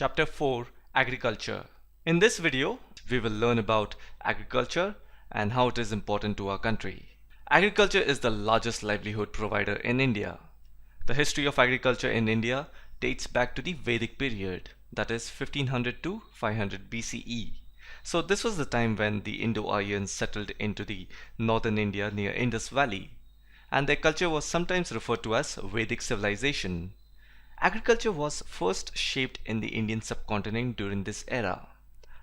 Chapter 4 Agriculture. In this video, we will learn about agriculture and how it is important to our country. Agriculture is the largest livelihood provider in India. The history of agriculture in India dates back to the Vedic period, that is 1500 to 500 BCE. So this was the time when the Indo-Aryans settled into the northern India near Indus Valley, and their culture was sometimes referred to as Vedic civilization. Agriculture was first shaped in the Indian subcontinent during this era.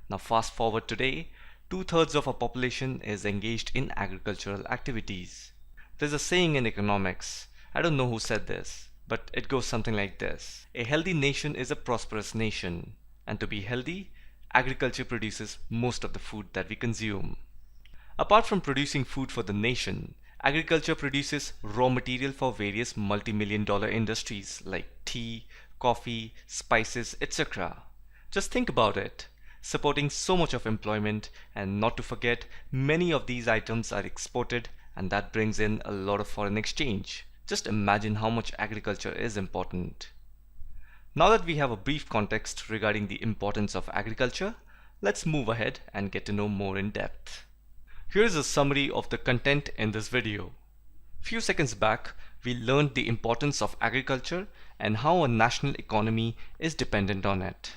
Now fast forward today, two-thirds of our population is engaged in agricultural activities. There's a saying in economics, I don't know who said this, but it goes something like this. A healthy nation is a prosperous nation, and to be healthy, agriculture produces most of the food that we consume. Apart from producing food for the nation, agriculture produces raw material for various multi-million-dollar industries like tea, coffee, spices, etc. Just think about it, supporting so much of employment, and not to forget, many of these items are exported and that brings in a lot of foreign exchange. Just imagine how much agriculture is important. Now that we have a brief context regarding the importance of agriculture, let's move ahead and get to know more in depth. Here is a summary of the content in this video. Few seconds back, we learned the importance of agriculture and how a national economy is dependent on it.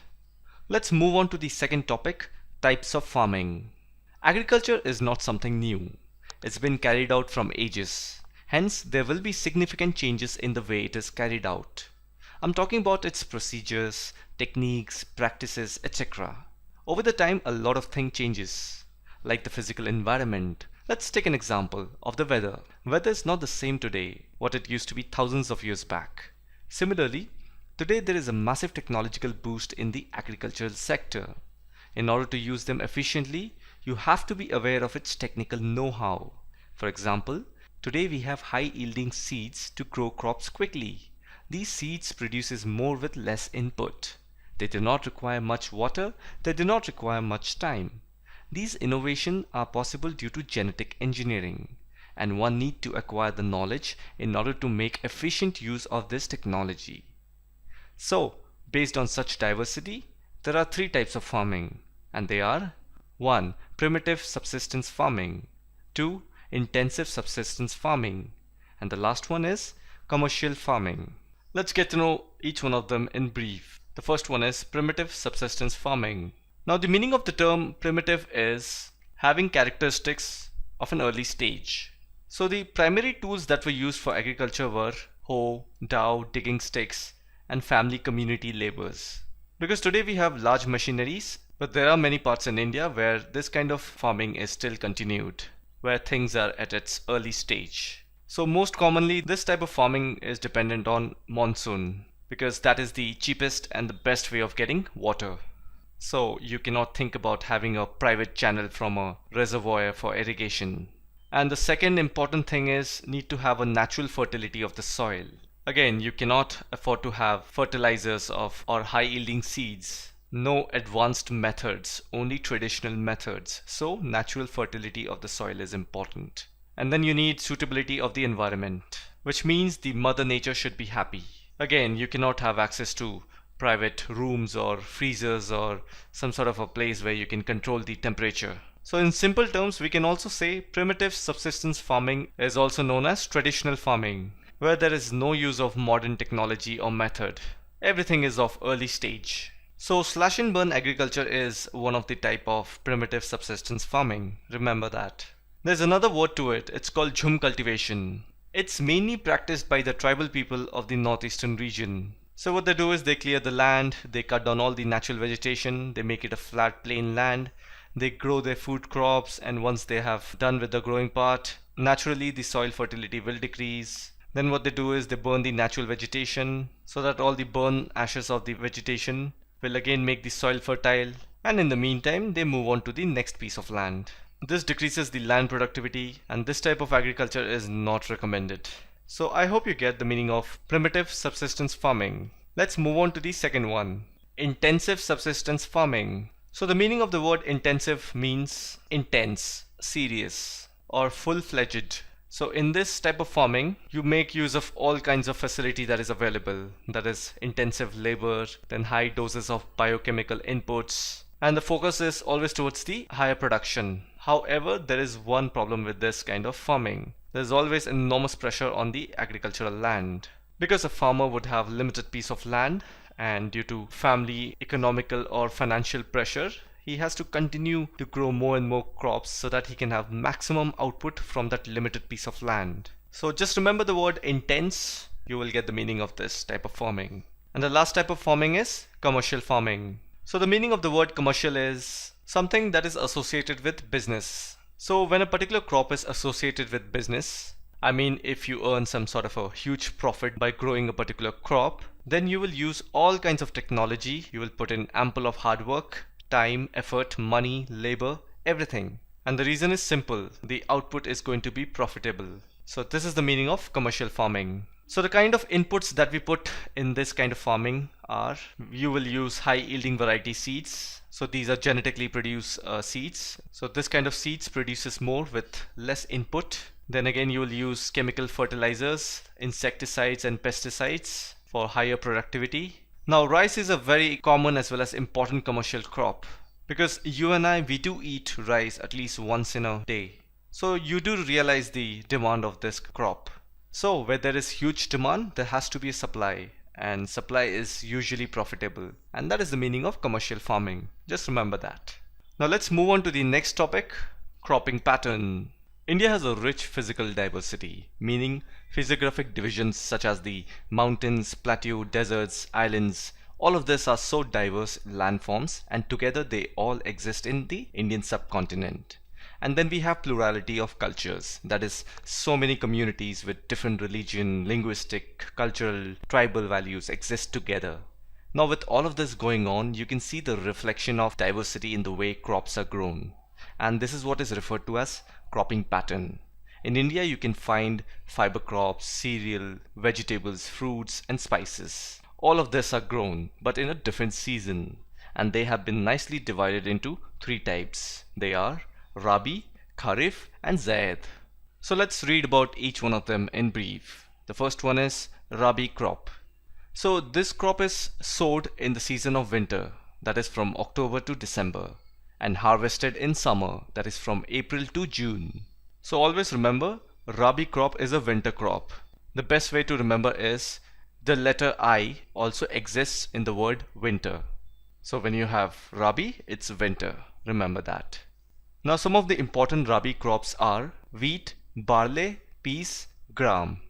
Let's move on to the second topic, types of farming. Agriculture is not something new. It's been carried out from ages. Hence, there will be significant changes in the way it is carried out. I'm talking about its procedures, techniques, practices, etc. Over the time, a lot of things changes. Like the physical environment. Let's take an example of the weather. Weather is not the same today what it used to be thousands of years back. Similarly, today there is a massive technological boost in the agricultural sector. In order to use them efficiently, you have to be aware of its technical know-how. For example, today we have high-yielding seeds to grow crops quickly. These seeds produces more with less input. They do not require much water, they do not require much time. These innovations are possible due to genetic engineering, and one needs to acquire the knowledge in order to make efficient use of this technology. So, based on such diversity, there are three types of farming, and they are 1. Primitive subsistence farming, 2. Intensive subsistence farming, and the last one is commercial farming. Let's get to know each one of them in brief. The first one is primitive subsistence farming. Now the meaning of the term primitive is having characteristics of an early stage. So the primary tools that were used for agriculture were hoe, dhow, digging sticks, and family community labors. Because today we have large machineries, but there are many parts in India where this kind of farming is still continued, where things are at its early stage. So most commonly this type of farming is dependent on monsoon, because that is the cheapest and the best way of getting water. So you cannot think about having a private channel from a reservoir for irrigation. And the second important thing is need to have a natural fertility of the soil. Again, you cannot afford to have fertilizers or high yielding seeds. No advanced methods, only traditional methods. So natural fertility of the soil is important. And then you need suitability of the environment, which means the mother nature should be happy. Again, you cannot have access to private rooms or freezers or some sort of a place where you can control the temperature. So in simple terms, we can also say primitive subsistence farming is also known as traditional farming, where there is no use of modern technology or method. Everything is of early stage. So slash and burn agriculture is one of the type of primitive subsistence farming. Remember that. There's another word to it. It's called jhum cultivation. It's mainly practiced by the tribal people of the northeastern region. So what they do is they clear the land, they cut down all the natural vegetation, they make it a flat plain land, they grow their food crops, and once they have done with the growing part, naturally the soil fertility will decrease. Then what they do is they burn the natural vegetation so that all the burn ashes of the vegetation will again make the soil fertile, and in the meantime they move on to the next piece of land. This decreases the land productivity, and this type of agriculture is not recommended. So I hope you get the meaning of primitive subsistence farming. Let's move on to the second one, intensive subsistence farming. So the meaning of the word intensive means intense, serious, or full-fledged. So in this type of farming, you make use of all kinds of facility that is available. That is intensive labor, then high doses of biochemical inputs, and the focus is always towards the higher production. However, there is one problem with this kind of farming. There is always enormous pressure on the agricultural land. Because a farmer would have limited piece of land, and due to family, economical or financial pressure, he has to continue to grow more and more crops so that he can have maximum output from that limited piece of land. So just remember the word intense, you will get the meaning of this type of farming. And the last type of farming is commercial farming. So the meaning of the word commercial is something that is associated with business. So when a particular crop is associated with business, I mean if you earn some sort of a huge profit by growing a particular crop, then you will use all kinds of technology, you will put in ample of hard work, time, effort, money, labor, everything. And the reason is simple, the output is going to be profitable. So this is the meaning of commercial farming. So the kind of inputs that we put in this kind of farming are, you will use high yielding variety seeds. So these are genetically produced seeds. So this kind of seeds produces more with less input. Then again you will use chemical fertilizers, insecticides and pesticides for higher productivity. Now rice is a very common as well as important commercial crop, because you and I, we do eat rice at least once in a day. So you do realize the demand of this crop. So where there is huge demand, there has to be a supply, and supply is usually profitable, and that is the meaning of commercial farming. Just remember that. Now let's move on to the next topic, cropping pattern. India has a rich physical diversity, meaning physiographic divisions such as the mountains, plateau, deserts, islands. All of this are so diverse landforms, and together they all exist in the Indian subcontinent. And then we have plurality of cultures, that is, so many communities with different religion, linguistic, cultural, tribal values exist together. Now with all of this going on, you can see the reflection of diversity in the way crops are grown. And this is what is referred to as cropping pattern. In India, you can find fiber crops, cereal, vegetables, fruits, and spices. All of this are grown, but in a different season. And they have been nicely divided into three types. They are Rabi, Kharif, and Zaid. So let's read about each one of them in brief. The first one is Rabi crop. So this crop is sowed in the season of winter, that is from October to December, and harvested in summer, that is from April to June. So always remember, Rabi crop is a winter crop. The best way to remember is the letter I also exists in the word winter. So when you have Rabi, it's winter. Remember that. Now some of the important Rabi crops are wheat, barley, peas, gram.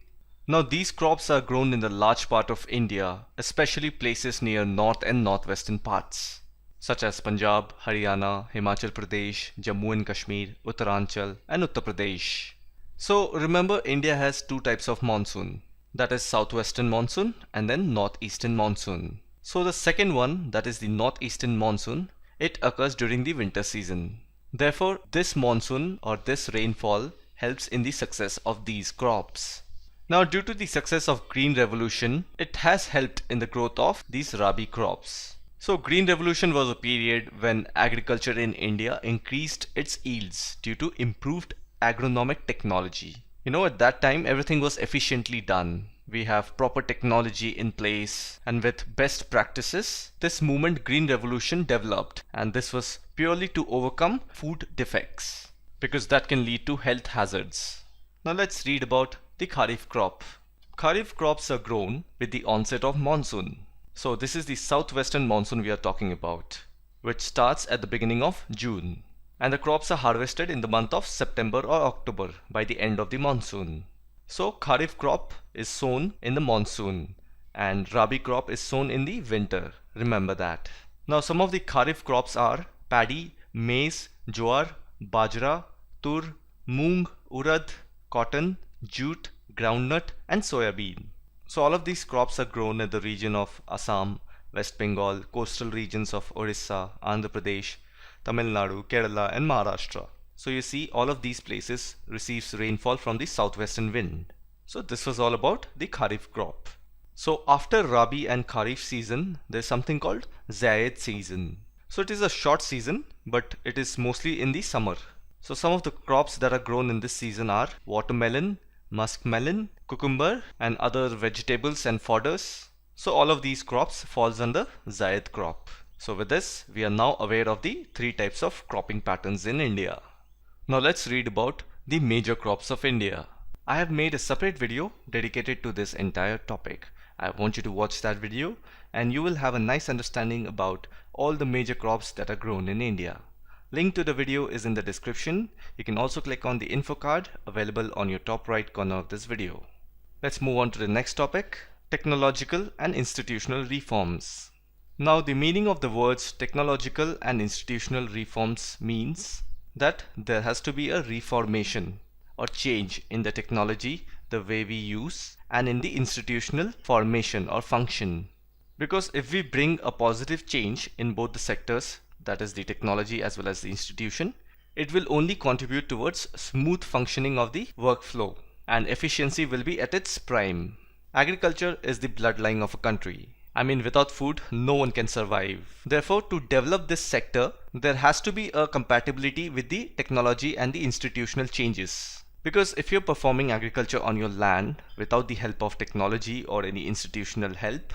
Now these crops are grown in the large part of India, especially places near north and northwestern parts, such as Punjab, Haryana, Himachal Pradesh, Jammu and Kashmir, Uttaranchal, and Uttar Pradesh. So remember, India has two types of monsoon, that is southwestern monsoon and then northeastern monsoon. So the second one, that is the northeastern monsoon, it occurs during the winter season. Therefore, this monsoon or this rainfall helps in the success of these crops. Now due to the success of Green Revolution, it has helped in the growth of these Rabi crops. So Green Revolution was a period when agriculture in India increased its yields due to improved agronomic technology. At that time everything was efficiently done. We have proper technology in place, and with best practices, this movement Green Revolution developed, and this was purely to overcome food defects, because that can lead to health hazards. Now let's read about the Kharif crop. Kharif crops are grown with the onset of monsoon. So this is the southwestern monsoon we are talking about, which starts at the beginning of June. And the crops are harvested in the month of September or October by the end of the monsoon. So Kharif crop is sown in the monsoon and Rabi crop is sown in the winter. Remember that. Now some of the Kharif crops are paddy, maize, jowar, bajra, tur, moong, urad, cotton, jute, groundnut, and soybean. So all of these crops are grown in the region of Assam, West Bengal, coastal regions of Orissa, Andhra Pradesh, Tamil Nadu, Kerala, and Maharashtra. So you see, all of these places receives rainfall from the southwestern wind. So this was all about the Kharif crop. So after Rabi and Kharif season, there is something called Zaid season. So it is a short season, but it is mostly in the summer. So some of the crops that are grown in this season are watermelon, muskmelon, cucumber and other vegetables and fodders. So all of these crops falls under Zaid crop. So with this, we are now aware of the three types of cropping patterns in India. Now let's read about the major crops of India. I have made a separate video dedicated to this entire topic. I want you to watch that video and you will have a nice understanding about all the major crops that are grown in India. Link to the video is in the description. You can also click on the info card available on your top right corner of this video. Let's move on to the next topic, technological and institutional reforms. Now the meaning of the words technological and institutional reforms means that there has to be a reformation or change in the technology, the way we use, and in the institutional formation or function. Because if we bring a positive change in both the sectors, that is the technology as well as the institution, it will only contribute towards smooth functioning of the workflow and efficiency will be at its prime. Agriculture is the bloodline of a country. I mean, without food, no one can survive. Therefore, to develop this sector, there has to be a compatibility with the technology and the institutional changes. Because if you're performing agriculture on your land without the help of technology or any institutional help,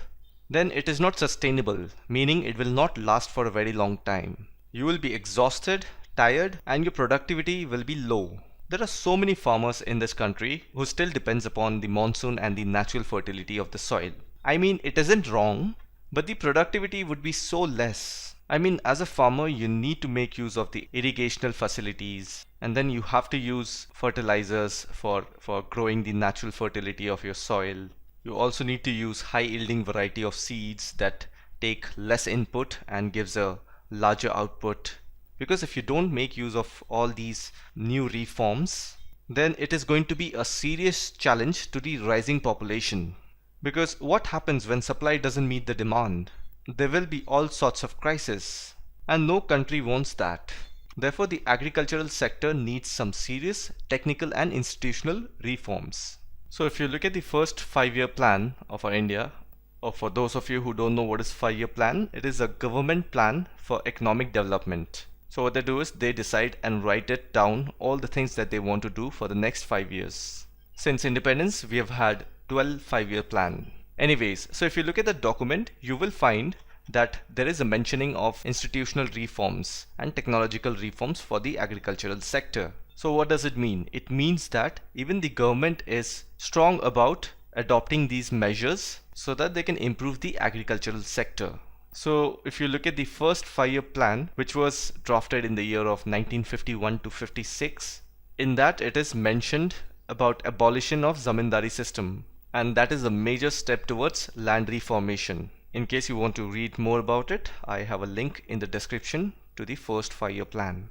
then it is not sustainable, meaning it will not last for a very long time. You will be exhausted, tired, and your productivity will be low. There are so many farmers in this country who still depends upon the monsoon and the natural fertility of the soil. I mean, it isn't wrong, but the productivity would be so less. I mean, as a farmer, you need to make use of the irrigational facilities, and then you have to use fertilizers for growing the natural fertility of your soil. You also need to use high yielding variety of seeds that take less input and gives a larger output. Because if you don't make use of all these new reforms, then it is going to be a serious challenge to the rising population. Because what happens when supply doesn't meet the demand? There will be all sorts of crises, and no country wants that. Therefore, the agricultural sector needs some serious technical and institutional reforms. So if you look at the first 5-year plan of our India, or for those of you who don't know what is 5-year plan, it is a government plan for economic development. So what they do is they decide and write it down all the things that they want to do for the next 5 years. Since independence, we have had 12 5-year plan. Anyways, so if you look at the document, you will find that there is a mentioning of institutional reforms and technological reforms for the agricultural sector. So what does it mean? It means that even the government is strong about adopting these measures so that they can improve the agricultural sector. So if you look at the first 5-year plan, which was drafted in the year of 1951 to 56, in that it is mentioned about abolition of zamindari system, and that is a major step towards land reformation. In case you want to read more about it, I have a link in the description to the first 5-year plan.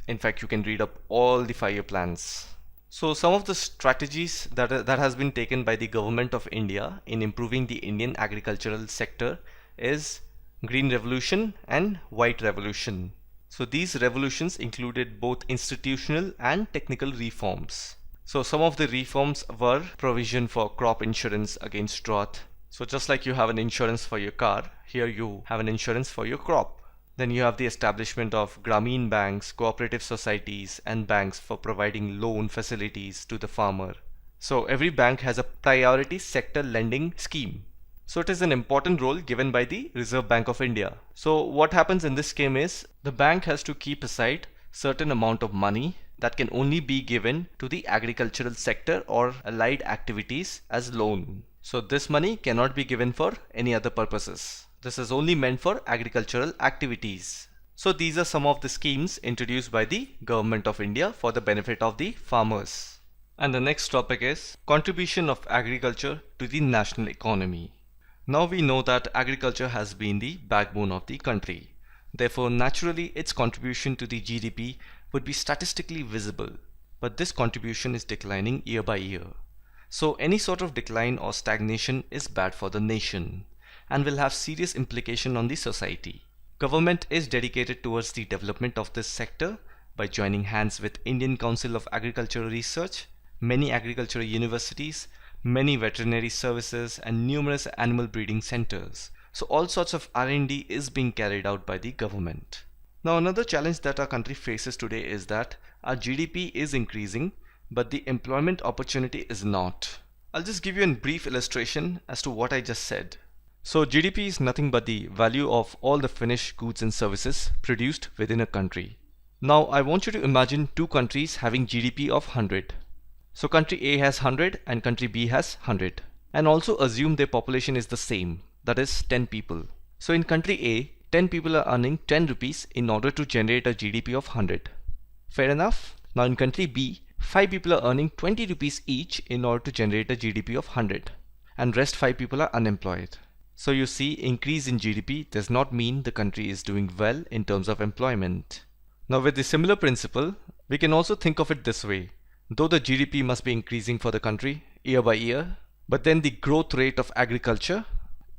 In fact, you can read up all the 5-year plans. So some of the strategies that has been taken by the government of India in improving the Indian agricultural sector is Green Revolution and White Revolution. So these revolutions included both institutional and technical reforms. So some of the reforms were provision for crop insurance against drought. So just like you have an insurance for your car, here you have an insurance for your crop. Then you have the establishment of Grameen banks, cooperative societies and banks for providing loan facilities to the farmer. So every bank has a priority sector lending scheme. So it is an important role given by the Reserve Bank of India. So what happens in this scheme is the bank has to keep aside certain amount of money that can only be given to the agricultural sector or allied activities as loan. So this money cannot be given for any other purposes. This is only meant for agricultural activities. So these are some of the schemes introduced by the Government of India for the benefit of the farmers. And the next topic is contribution of agriculture to the national economy. Now we know that agriculture has been the backbone of the country. Therefore, naturally its contribution to the GDP would be statistically visible. But this contribution is declining year by year. So any sort of decline or stagnation is bad for the nation and will have serious implication on the society. Government is dedicated towards the development of this sector by joining hands with Indian Council of Agricultural Research, many agricultural universities, many veterinary services and numerous animal breeding centers. So all sorts of R&D is being carried out by the government. Now, another challenge that our country faces today is that our GDP is increasing, but the employment opportunity is not. I'll just give you a brief illustration as to what I just said. So, GDP is nothing but the value of all the finished goods and services produced within a country. Now, I want you to imagine two countries having GDP of 100. So, country A has 100 and country B has 100. And also assume their population is the same, that is 10 people. So, in country A, 10 people are earning 10 rupees in order to generate a GDP of 100. Fair enough? Now, in country B, 5 people are earning 20 rupees each in order to generate a GDP of 100. And rest 5 people are unemployed. So you see, increase in GDP does not mean the country is doing well in terms of employment. Now with the similar principle, we can also think of it this way. Though the GDP must be increasing for the country year by year, but then the growth rate of agriculture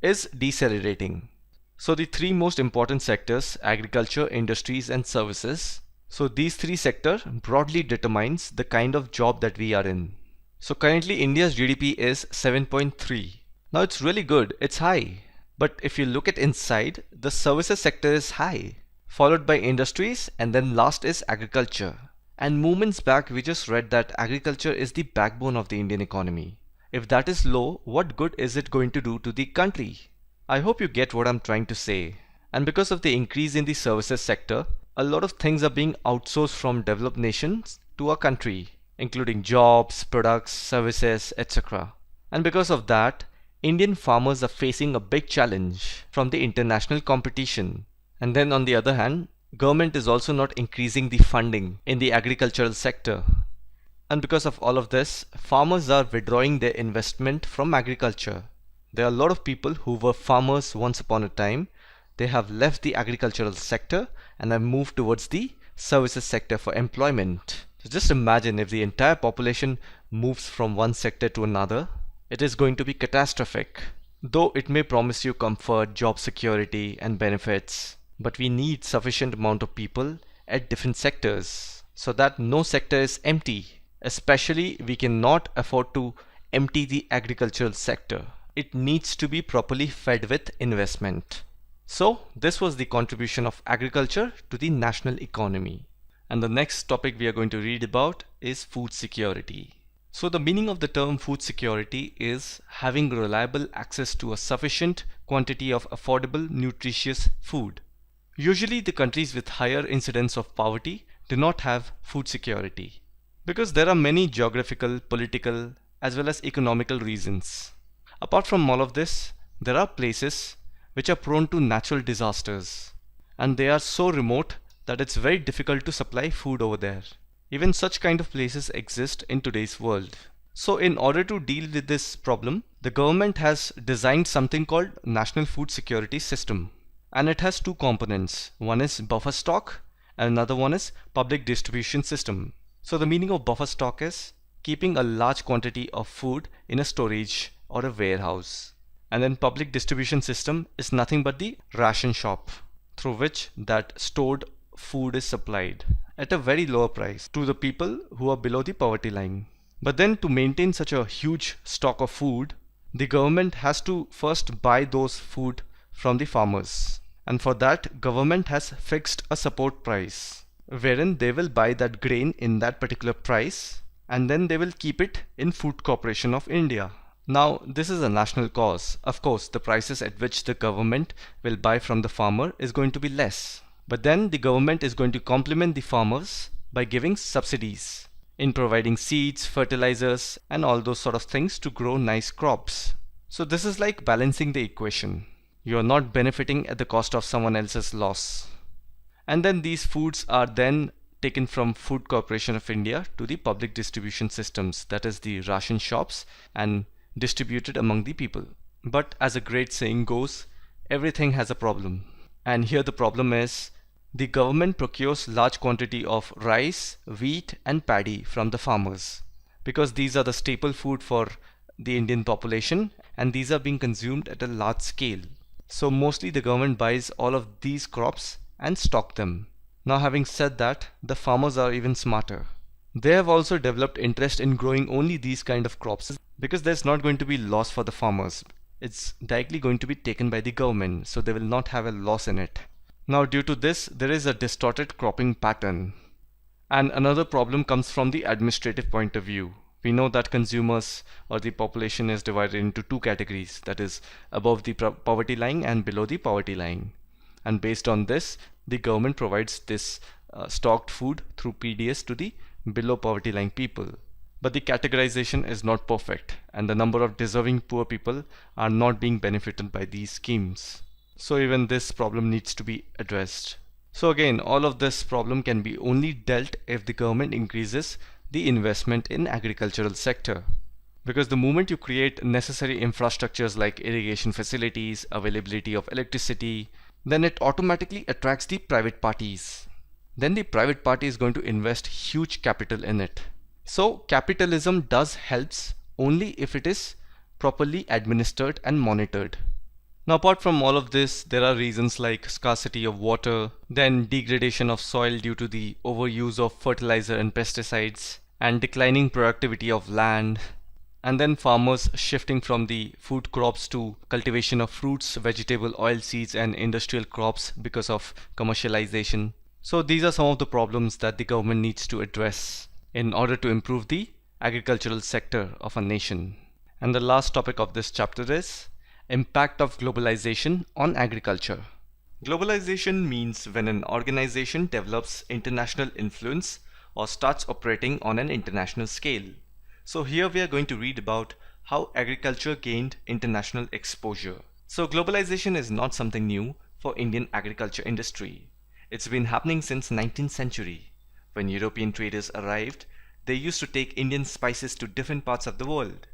is decelerating. So the three most important sectors, agriculture, industries and services. So these three sectors broadly determines the kind of job that we are in. So currently India's GDP is 7.3. Now it's really good, it's high. But if you look at inside, the services sector is high, followed by industries, and then last is agriculture. And moments back we just read that agriculture is the backbone of the Indian economy. If that is low, what good is it going to do to the country? I hope you get what I'm trying to say. And because of the increase in the services sector, a lot of things are being outsourced from developed nations to our country, including jobs, products, services, etc. And because of that, Indian farmers are facing a big challenge from the international competition. And then on the other hand, government is also not increasing the funding in the agricultural sector. And because of all of this, farmers are withdrawing their investment from agriculture. There are a lot of people who were farmers once upon a time. They have left the agricultural sector and have moved towards the services sector for employment. So just imagine if the entire population moves from one sector to another. It is going to be catastrophic. Though it may promise you comfort, job security and benefits, but we need sufficient amount of people at different sectors so that no sector is empty. Especially we cannot afford to empty the agricultural sector. It needs to be properly fed with investment. So this was the contribution of agriculture to the national economy. And the next topic we are going to read about is food security. So the meaning of the term food security is having reliable access to a sufficient quantity of affordable, nutritious food. Usually the countries with higher incidence of poverty do not have food security because there are many geographical, political as well as economical reasons. Apart from all of this, there are places which are prone to natural disasters and they are so remote that it's very difficult to supply food over there. Even such kind of places exist in today's world. So in order to deal with this problem, the government has designed something called National Food Security System. And it has two components. One is buffer stock and another one is public distribution system. So the meaning of buffer stock is keeping a large quantity of food in a storage or a warehouse. And then public distribution system is nothing but the ration shop through which that stored food is supplied at a very lower price to the people who are below the poverty line. But then to maintain such a huge stock of food, the government has to first buy those food from the farmers. And for that, government has fixed a support price, wherein they will buy that grain in that particular price and then they will keep it in Food Corporation of India. Now, this is a national cause. Of course, the prices at which the government will buy from the farmer is going to be less. But then the government is going to complement the farmers by giving subsidies in providing seeds, fertilizers and all those sort of things to grow nice crops. So this is like balancing the equation. You are not benefiting at the cost of someone else's loss. And then these foods are then taken from Food Corporation of India to the public distribution systems, that is the ration shops, and distributed among the people. But as a great saying goes, everything has a problem. And here the problem is the government procures large quantity of rice, wheat and paddy from the farmers because these are the staple food for the Indian population and these are being consumed at a large scale. So mostly the government buys all of these crops and stock them. Now having said that, the farmers are even smarter. They have also developed interest in growing only these kind of crops because there's not going to be loss for the farmers. It's directly going to be taken by the government, so they will not have a loss in it. Now due to this, there is a distorted cropping pattern. And another problem comes from the administrative point of view. We know that consumers or the population is divided into two categories, that is above the poverty line and below the poverty line. And based on this, the government provides this stocked food through PDS to the below poverty line people. But the categorization is not perfect, and the number of deserving poor people are not being benefited by these schemes. So even this problem needs to be addressed. So again, all of this problem can be only dealt if the government increases the investment in agricultural sector. Because the moment you create necessary infrastructures like irrigation facilities, availability of electricity, then it automatically attracts the private parties. Then the private party is going to invest huge capital in it. So capitalism does helps only if it is properly administered and monitored. Now apart from all of this, there are reasons like scarcity of water, then degradation of soil due to the overuse of fertilizer and pesticides, and declining productivity of land, and then farmers shifting from the food crops to cultivation of fruits, vegetable, oilseeds and industrial crops because of commercialization. So these are some of the problems that the government needs to address in order to improve the agricultural sector of a nation. And the last topic of this chapter is impact of globalization on agriculture. Globalization means when an organization develops international influence or starts operating on an international scale. So here we are going to read about how agriculture gained international exposure. So globalization is not something new for Indian agriculture industry. It's been happening since 19th century. When European traders arrived, they used to take Indian spices to different parts of the world,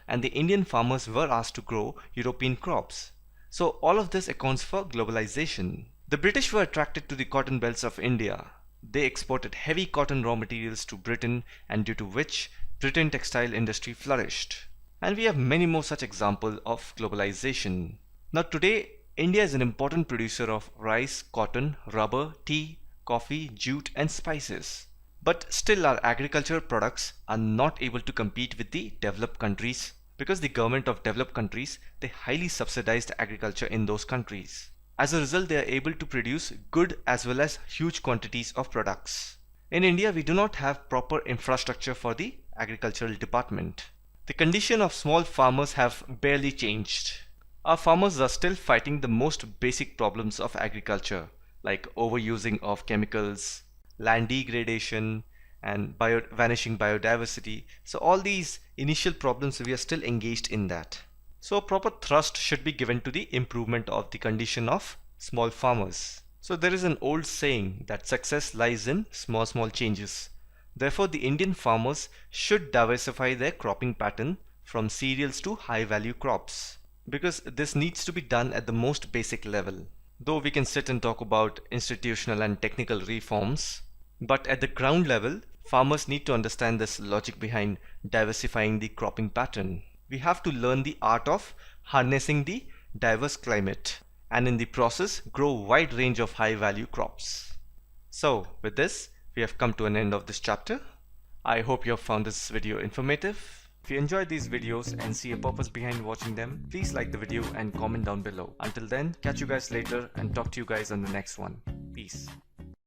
and the Indian farmers were asked to grow European crops. So all of this accounts for globalization. The British were attracted to the cotton belts of India. They exported heavy cotton raw materials to Britain, and due to which Britain textile industry flourished. And we have many more such examples of globalization. Now today, India is an important producer of rice, cotton, rubber, tea, coffee, jute and spices. But still our agricultural products are not able to compete with the developed countries because the government of developed countries, they highly subsidized agriculture in those countries. As a result, they are able to produce good as well as huge quantities of products. In India, we do not have proper infrastructure for the agricultural department. The condition of small farmers have barely changed. Our farmers are still fighting the most basic problems of agriculture, like overusing of chemicals, land degradation, and vanishing biodiversity. So all these initial problems, we are still engaged in that. So a proper thrust should be given to the improvement of the condition of small farmers. So there is an old saying that success lies in small changes. Therefore, the Indian farmers should diversify their cropping pattern from cereals to high value crops, because this needs to be done at the most basic level. Though we can sit and talk about institutional and technical reforms, but at the ground level, farmers need to understand this logic behind diversifying the cropping pattern. We have to learn the art of harnessing the diverse climate, and in the process grow a wide range of high value crops. So with this, we have come to an end of this chapter. I hope you have found this video informative. If you enjoyed these videos and see a purpose behind watching them, please like the video and comment down below. Until then, catch you guys later and talk to you guys on the next one. Peace.